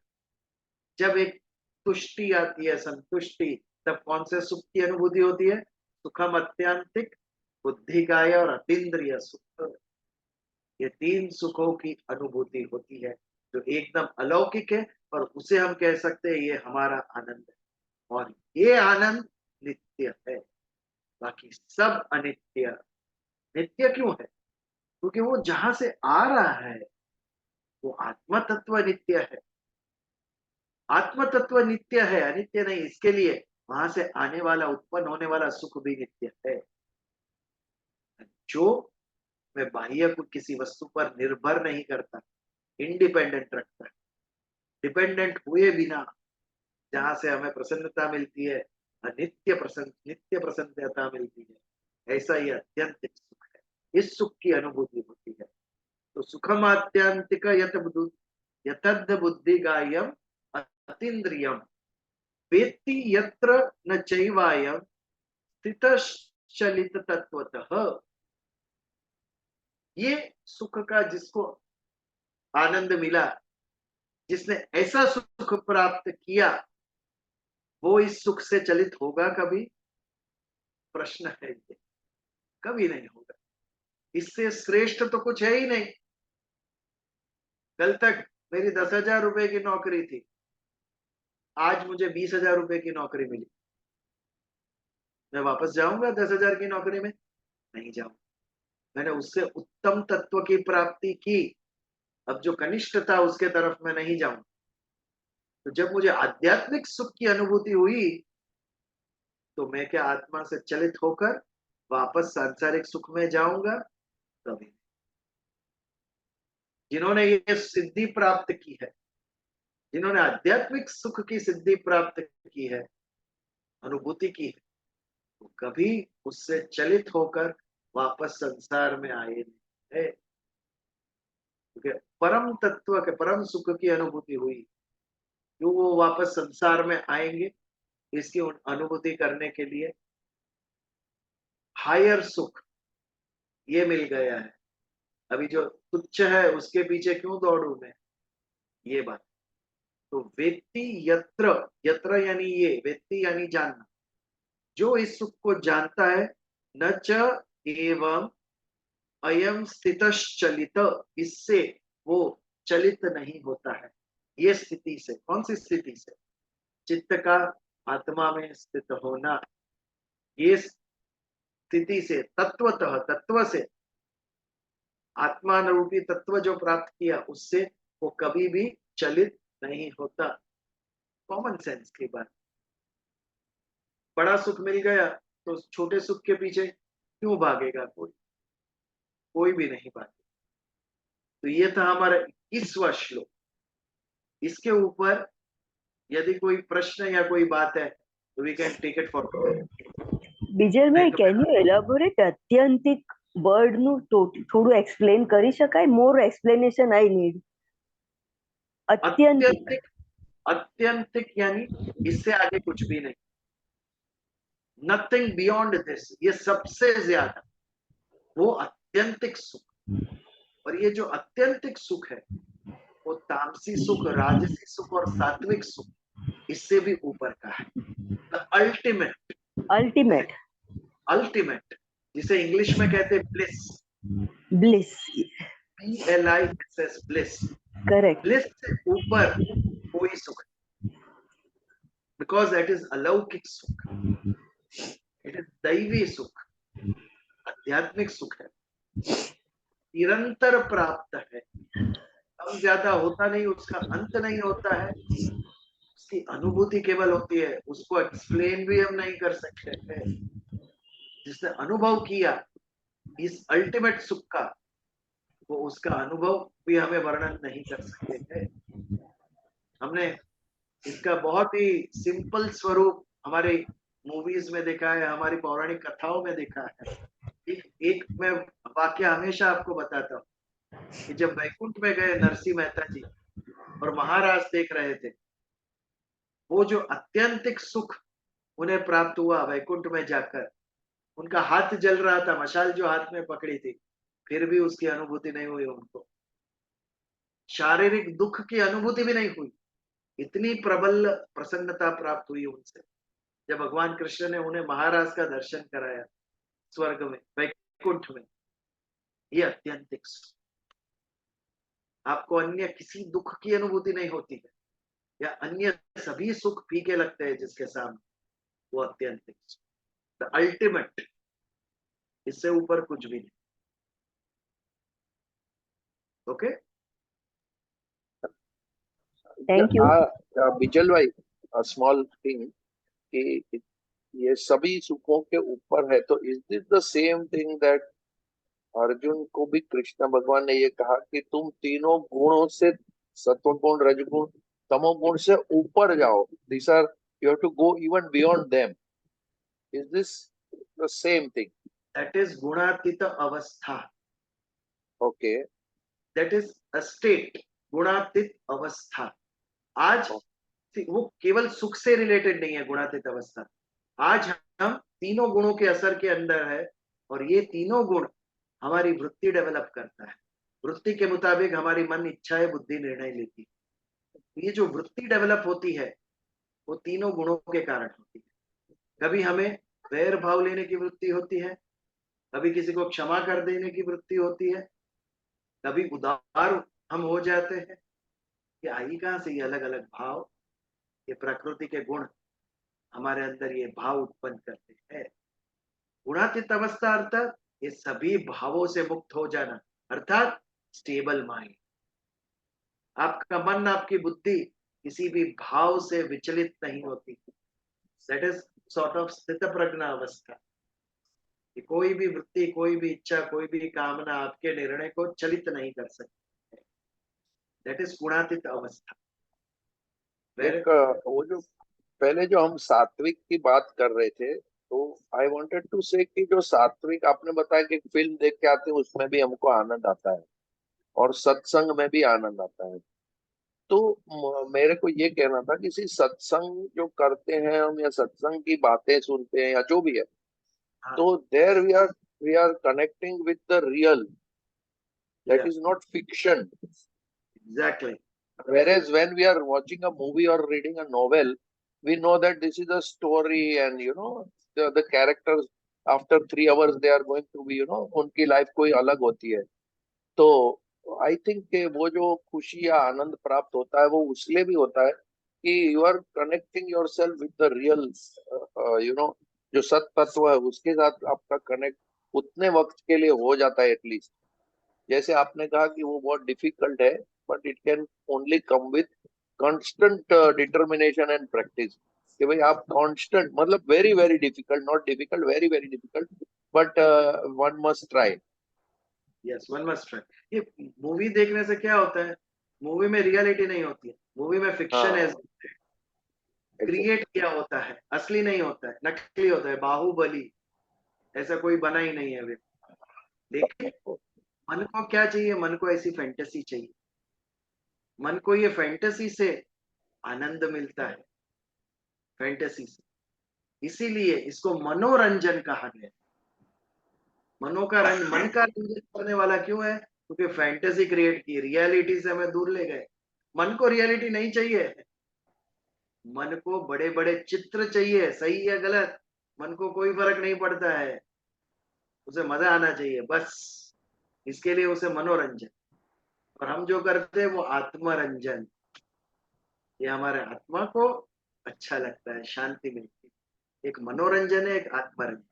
Speaker 1: जब एक तुष्टि आती है, संतुष्टि, तब कौन से सुख की अनुभूति होती है? सुखम अत्यंतिक, बुद्धिकाय और अतीन्द्रिय सुख। ये तीन सुखों की अनुभूति होती है जो एकदम अलौकिक है, और उसे हम कह सकते हैं ये हमारा आनंद है। और ये आनंद नित्य है, बाकी सब अनित्य। नित्य क्यों है? क्योंकि वो जहां से आ रहा है वो आत्म तत्व नित्य है। आत्म तत्व नित्य है, अनित्य नहीं। इसके लिए वहां से आने वाला, उत्पन्न होने वाला सुख भी नित्य है। जो मैं बाह्य को किसी वस्तु पर निर्भर नहीं करता, इंडिपेंडेंट रखता है, डिपेंडेंट हुए बिना जहां से हमें प्रसन्नता मिलती है, नित्य प्रसन्नता मिलती है, ऐसा ही अत्यंतिक सुख है। इस सुख की अनुभूति होती है। तो सुखम आत्यंतिक यतद बुद्धि गायम अतीन्द्रियम वेत्ति यत्र न चैवायम स्थितश्चलित तत्वतः। ये सुख का जिसको आनंद मिला, जिसने ऐसा सुख प्राप्त किया, वो इस सुख से चलित होगा कभी? प्रश्न है ये। कभी नहीं होगा। इससे श्रेष्ठ तो कुछ है ही नहीं। कल तक मेरी 10,000 रुपए की नौकरी थी, आज मुझे 20,000 रुपए की नौकरी मिली। मैं वापस जाऊंगा 10,000 की नौकरी में? नहीं जाऊंगा। मैंने उससे उत्तम तत्व की प्राप्ति की, अब जो कनिष्ठ था उसके तरफ मैं नहीं जाऊंगा। तो जब मुझे आध्यात्मिक सुख की अनुभूति हुई, तो मैं क्या आत्मा से चलित होकर वापस सांसारिक सुख में जाऊंगा? कभी। जिन्होंने ये सिद्धि प्राप्त की है, जिन्होंने आध्यात्मिक सुख की सिद्धि प्राप्त की है, अनुभूति की है, तो कभी उससे चलित होकर वापस संसार में आए नहीं है। क्योंकि परम तत्व के, परम सुख की अनुभूति हुई, जो वो वापस संसार में आएंगे इसकी अनुभूति करने के लिए। हायर सुख ये मिल गया है, अभी जो तुच्छ है उसके पीछे क्यों दौड़ू मैं? ये बात। तो वेत्ति यत्र, यत्र यानी ये, वेत्ति यानी जानना। जो इस सुख को जानता है, न च एवं अयम स्थितश्चलित, इससे वो चलित नहीं होता है। ये स्थिति से, कौन सी स्थिति से? चित्त का आत्मा में स्थित होना। ये स्थिति से तत्वतः, तत्व से, आत्मा रूपी तत्व जो प्राप्त किया उससे वो कभी भी चलित नहीं होता। कॉमन सेंस की बात। बड़ा सुख मिल गया तो छोटे सुख के पीछे क्यों भागेगा कोई? कोई भी नहीं भागेगा। तो ये था हमारा 21वां श्लोक। इसके ऊपर यदि कोई प्रश्न या कोई बात है तो we can take it for
Speaker 4: Bijalbhai, can you elaborate આત્યંતિક વર્ડ નું થોડું એક્સપ્લેન કરી શકાય? More explanation I need. આત્યંતિક,
Speaker 1: अत्यंतिक यानी इससे आगे कुछ भी नहीं, नथिंग बियॉन्ड दिस, ये सबसे ज्यादा वो अत्यंतिक सुख। और ये जो अत्यंतिक सुख है वो तामसी सुख, राजसी सुख और सात्विक सुख इससे भी ऊपर का है। अल्टीमेट,
Speaker 4: अल्टीमेट,
Speaker 1: अल्टीमेट, जिसे इंग्लिश में कहते हैं bliss,
Speaker 4: bliss,
Speaker 1: BLISS, bliss.
Speaker 4: Correct,
Speaker 1: bliss से ऊपर कोई सुख, बिकॉज दैट इज अलौकिक सुख, इट इज दैवी सुख, आध्यात्मिक सुख है, निरंतर प्राप्त है, कम ज्यादा होता नहीं, उसका अंत नहीं होता है, उसकी अनुभूति केवल होती है, उसको एक्सप्लेन भी हम नहीं कर सकते हैं। जिसने अनुभव किया इस अल्टीमेट सुख का, वो उसका अनुभव भी हमें वर्णन नहीं कर सकते हैं। हमने इसका बहुत ही सिंपल स्वरूप हमारे मूवीज में देखा है, हमारी पौराणिक कथाओं में देखा है। एक मैं वाक्य हमेशा आपको बताता हूँ कि जब वैकुंठ में गए नरसिंह मेहता जी और महाराज देख रहे थे, वो जो अत्यंतिक सुख उन्हें प्राप्त हुआ वैकुंठ में जाकर, उनका हाथ जल रहा था, मशाल जो हाथ में पकड़ी थी, फिर भी उसकी अनुभूति नहीं हुई, उनको शारीरिक दुख की अनुभूति भी नहीं हुई, इतनी प्रबल प्रसन्नता प्राप्त हुई उनसे जब भगवान कृष्ण ने उन्हें महाराज का दर्शन कराया स्वर्ग में, वैकुंठ में। ये अत्यंतिक सुख, आपको अन्य किसी दुख की अनुभूति नहीं होती है, या अन्य सभी सुख फीके लगते हैं जिसके सामने, वो अत्यंतिक सुख, द अल्टीमेट, इससे ऊपर कुछ भी नहीं। Okay,
Speaker 4: thank you.
Speaker 10: बिजल भाई, स्मॉल थिंग कि ये सभी सुखों के ऊपर है, तो is this the same thing that Arjun को भी कृष्ण भगवान ने ये कहा कि तुम तीनों गुणों से, सत्वगुण, रजगुण, तमोगुण से ऊपर जाओ, this are, you have to go even beyond them, is this the same thing?
Speaker 1: That is गुणातीत अवस्था।
Speaker 10: Okay,
Speaker 1: that is a state, गुणातीत अवस्था। आज वो केवल सुख से रिलेटेड नहीं है गुणातीत अवस्था। आज हम तीनों गुणों के असर के अंदर है, और ये तीनों गुण हमारी वृत्ति डेवलप करता है, वृत्ति के मुताबिक हमारी मन, इच्छाएं, बुद्धि निर्णय लेती है। ये जो वृत्ति डेवलप होती है वो तीनों गुणों के कारण होती है। कभी हमें वैर भाव लेने की वृत्ति होती है, कभी किसी को क्षमा कर देने की वृत्ति होती है, कभी उदार हम हो जाते हैं। ये आई कहां से? ये अलग अलग भाव, ये प्रकृति के गुण हमारे अंदर ये भाव उत्पन्न करते हैं। गुणातीत अवस्था अर्थात ये सभी भावों से मुक्त हो जाना, अर्थात स्टेबल माइंड। आपका मन, आपकी बुद्धि किसी भी भाव से विचलित नहीं होती। दैट इज सॉर्ट ऑफ स्थित प्रज्ञा अवस्था, कि कोई भी वृत्ति, कोई भी इच्छा, कोई भी कामना आपके निर्णय को चलित नहीं कर सकती। दैट इज गुणातीत अवस्था।
Speaker 10: वो जो पहले जो हम सात्विक की बात कर रहे थे, तो आई वांटेड टू से कि जो सात्विक आपने बताया कि फिल्म देख के आते हैं उसमें भी हमको आनंद आता है और सत्संग में भी आनंद आता है, तो मेरे को ये कहना था कि सत्संग जो करते हैं हम, या सत्संग की बातें सुनते हैं या जो भी है, तो there we are connecting with the real, that is not fiction.
Speaker 1: Exactly.
Speaker 10: Whereas when we are watching a movie or reading a novel, we know that this is a story, and you know the characters after 3 hours they are going to be, you know, उनकी life कोई अलग होती है। तो I think वो जो खुशी या आनंद प्राप्त होता है वो उसलिए भी होता है कि you are connecting yourself with the real, you know, जो सत तत्व है उसके साथ आपका कनेक्ट उतने वक्त के लिए हो जाता है एटलीस्ट। जैसे आपने कहा कि वो बहुत डिफिकल्ट है, but it can only come with constant determination and practice. कि भाई आप कांस्टेंट, मतलब very very difficult, not difficult, very very difficult, but one must try.
Speaker 1: Yes, one must try. ये मूवी देखने से क्या होता है, मूवी में रियलिटी नहीं होती है, मूवी में फिक्शन है, क्रिएट किया होता है, असली नहीं होता है, नकली होता है। बाहुबली ऐसा कोई बना ही नहीं है अभी। देखिए मन को क्या चाहिए, मन को ऐसी फैंटेसी चाहिए, मन को ये फैंटेसी से आनंद मिलता है, फैंटेसी से। इसीलिए इसको मनोरंजन कहा गया। मन का रंजन करने वाला क्यों है? क्योंकि फैंटेसी क्रिएट की, रियलिटी से हमें दूर ले गए। मन को रियलिटी नहीं चाहिए, मन को बड़े बड़े चित्र चाहिए। सही है गलत, मन को कोई फर्क नहीं पड़ता है, उसे मजा आना चाहिए बस। इसके लिए उसे मनोरंजन। और हम जो करते हैं वो आत्मरंजन। ये हमारे आत्मा को अच्छा लगता है, शांति मिलती है। एक मनोरंजन है, एक आत्मरंजन।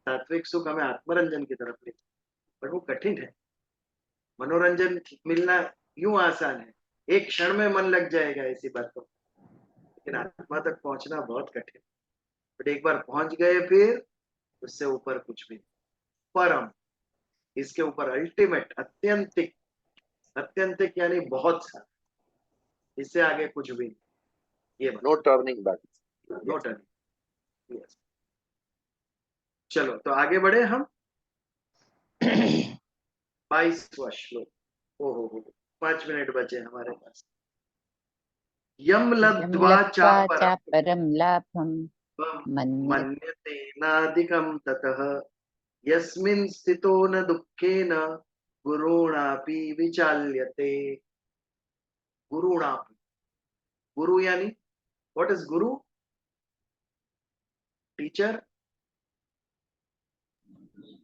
Speaker 1: सात्विक सुख हमें आत्मरंजन की तरफ ले, पर वो कठिन है। मनोरंजन मिलना यूं आसान है, एक क्षण में मन लग जाएगा ऐसी बातों, लेकिन आत्मा तक पहुंचना बहुत कठिन। बट एक बार पहुंच गए फिर उससे ऊपर कुछ भी नहीं। परम, इसके ऊपर अल्टीमेट, अत्यंतिक। अत्यंतिक यानी बहुत सारा, इससे आगे कुछ भी नहीं। ये
Speaker 10: no turning back,
Speaker 1: no turning. Yes, चलो तो आगे बढ़े हम। 22वां श्लोक। ओहो, 5 मिनट बचे हमारे पास। यम लब्ध्वा
Speaker 3: चापरम लाभम
Speaker 1: मन्यते नाधिकं ततः यस्मिन् स्थितो न दुःखेन गुरुणापि विचाल्यते। गुरुणापि, गुरु यानी व्हाट इज गुरु? टीचर,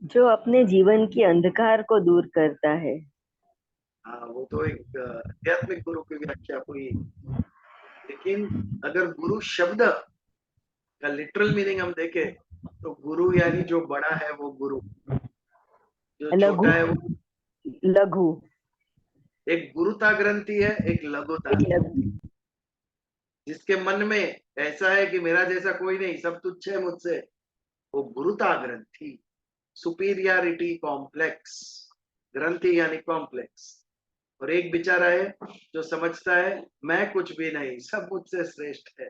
Speaker 4: जो अपने जीवन की अंधकार को दूर करता है।
Speaker 1: हाँ वो तो एक आध्यात्मिक गुरु की व्याख्या हुई। लेकिन अगर गुरु शब्द का लिटरल मीनिंग हम देखें तो गुरु यानी जो बड़ा है वो गुरु, जो
Speaker 4: लघु,
Speaker 1: छोटा है वो
Speaker 4: लघु।
Speaker 1: एक गुरुता ग्रंथि है, एक लघुता। जिसके मन में ऐसा है कि मेरा जैसा कोई नहीं, सब तुच्छ है मुझसे, वो गुरुता ग्रंथि। सुपीरियरिटी कॉम्प्लेक्स, ग्रंथि यानी कॉम्प्लेक्स। और एक बेचारा है जो समझता है मैं कुछ भी नहीं, सब मुझसे श्रेष्ठ है,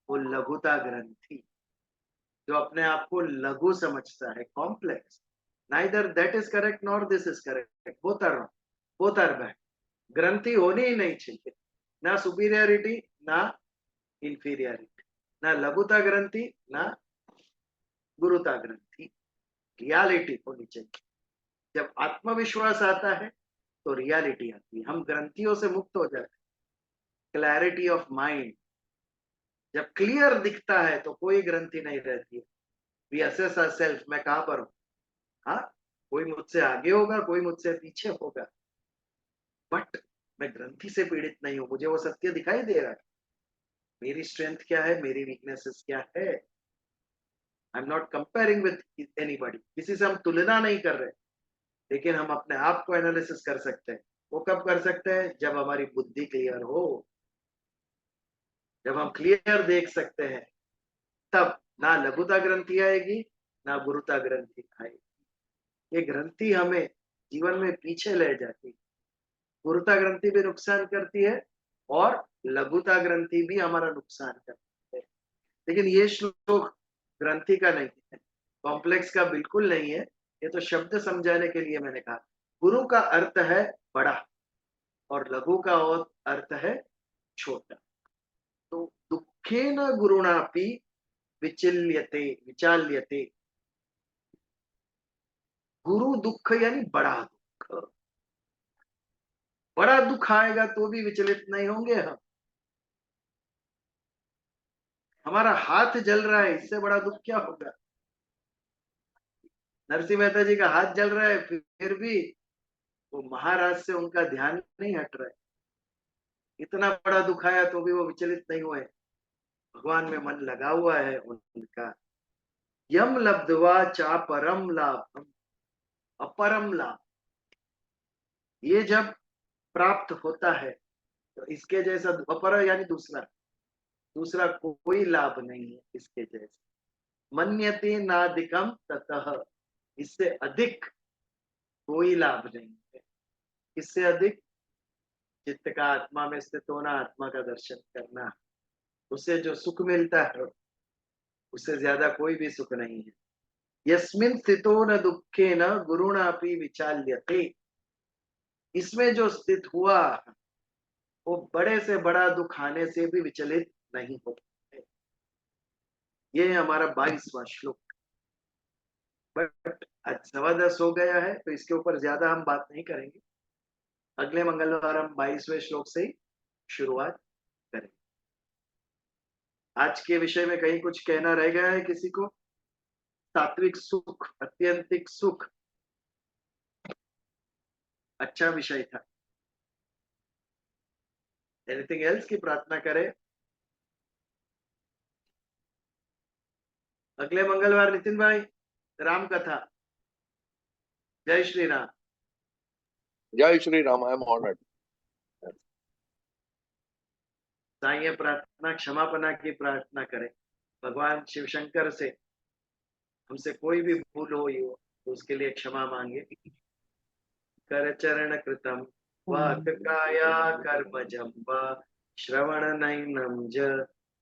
Speaker 1: वो लघुता ग्रंथि। जो अपने आप को लघु समझता है, complex. Neither that is correct nor this is correct, both are wrong, both are bad. ग्रंथि होनी ही नहीं चाहिए, ना सुपीरियरिटी ना इंफीरियरिटी, ना लघुता ग्रंथि ना गुरुता ग्रंथि। रियलिटी होनी चाहिए। जब आत्मविश्वास आता है तो रियलिटी आती है, हम ग्रंथियों से मुक्त हो जाते हैं। क्लैरिटी ऑफ माइंड, जब क्लियर दिखता है तो कोई ग्रंथि नहीं रहती है। वी असेस आवरसेल्फ, मैं कहां पर हूं। हाँ, कोई मुझसे आगे होगा, कोई मुझसे पीछे होगा, बट मैं ग्रंथि से पीड़ित नहीं हूं। मुझे वो सत्य दिखाई दे रहा है, मेरी स्ट्रेंथ क्या है, मेरी वीकनेसेस क्या है। I am not comparing with anybody, किसी से हम तुलना नहीं कर रहे, लेकिन हम अपने आप को एनालिसिस कर सकते हैं। वो कब कर सकते हैं? जब हमारी बुद्धि क्लियर हो, जब हम क्लियर देख सकते हैं, तब ना लघुता ग्रंथि आएगी ना गुरुता ग्रंथि आएगी। ये ग्रंथि हमें जीवन में पीछे ले जाती है। गुरुता ग्रंथि भी नुकसान करती है और लघुता ग्रंथि भी हमारा नुकसान करती है। लेकिन ये श्लोक ग्रंथि का नहीं है, कॉम्प्लेक्स का बिल्कुल नहीं है। ये तो शब्द समझाने के लिए मैंने कहा। गुरु का अर्थ है बड़ा और लघु का अर्थ है छोटा। तो दुखेन गुरुणापि विचल्यते, विचाल्यते। गुरु दुख यानी बड़ा दुख। बड़ा दुख आएगा तो भी विचलित नहीं होंगे हम। हमारा हाथ जल रहा है, इससे बड़ा दुख क्या होगा? नरसिंह मेहता जी का हाथ जल रहा है, फिर भी वो महाराज से उनका ध्यान नहीं हट रहा है। इतना बड़ा दुख आया तो भी वो विचलित नहीं हुए, भगवान में मन लगा हुआ है उनका। यम लब्ध्वा चा परम लाभ, अपरम लाभ, ये जब प्राप्त होता है तो इसके जैसा अपर यानी दूसरा कोई लाभ नहीं है इसके जैसा। मन्यते नादिकम ततः, इससे अधिक कोई लाभ नहीं है। इससे अधिक चित्त का आत्मा में स्थित होना, आत्मा का दर्शन करना, उससे जो सुख मिलता है उससे ज्यादा कोई भी सुख नहीं है। यस्मिन स्थितो न दुखे न गुरुणापि विचाल्यते, इसमें जो स्थित हुआ वो बड़े से बड़ा दुख आने से भी विचलित नहीं होता है। ये हमारा 22वां श्लोक। बट आज 10:15 हो गया है तो इसके ऊपर ज्यादा हम बात नहीं करेंगे। अगले मंगलवार हम 22वें श्लोक से ही शुरुआत करेंगे। आज के विषय में कहीं कुछ कहना रह गया है किसी को? सात्विक सुख, अत्यंतिक सुख, अच्छा विषय था। एनीथिंग एल्स की प्रार्थना करें? अगले मंगलवार नितिन भाई राम कथा। जय श्री राम।
Speaker 10: जय Shri Ram. I am honoured.
Speaker 1: Sai प्रार्थना क्षमापना की प्रार्थना करें। भगवान शिव शंकर से हमसे कोई भी भूल हो तो उसके लिए क्षमा मांगे। कर चरण कृतम वाक काया कर्मजं वा श्रवण नैनं ज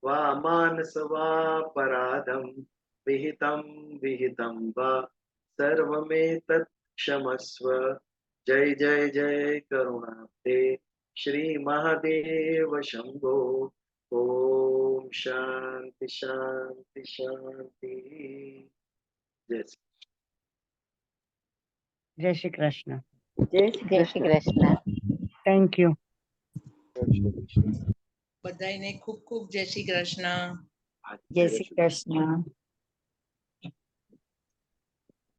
Speaker 1: वा मानस वा पराधम विहितं वा सर्वमेतत् क्षमस्व। जय जय जय करुणाब्धे श्री महादेव शंभो। ओम शांति शांति शांति।
Speaker 6: जय श्री कृष्ण।
Speaker 4: जय श्री
Speaker 3: जय श्री कृष्ण।
Speaker 6: Thank you.
Speaker 2: બધાયને ખૂબ ખૂબ જય શ્રી કૃષ્ણ.
Speaker 5: જય શ્રી કૃષ્ણ.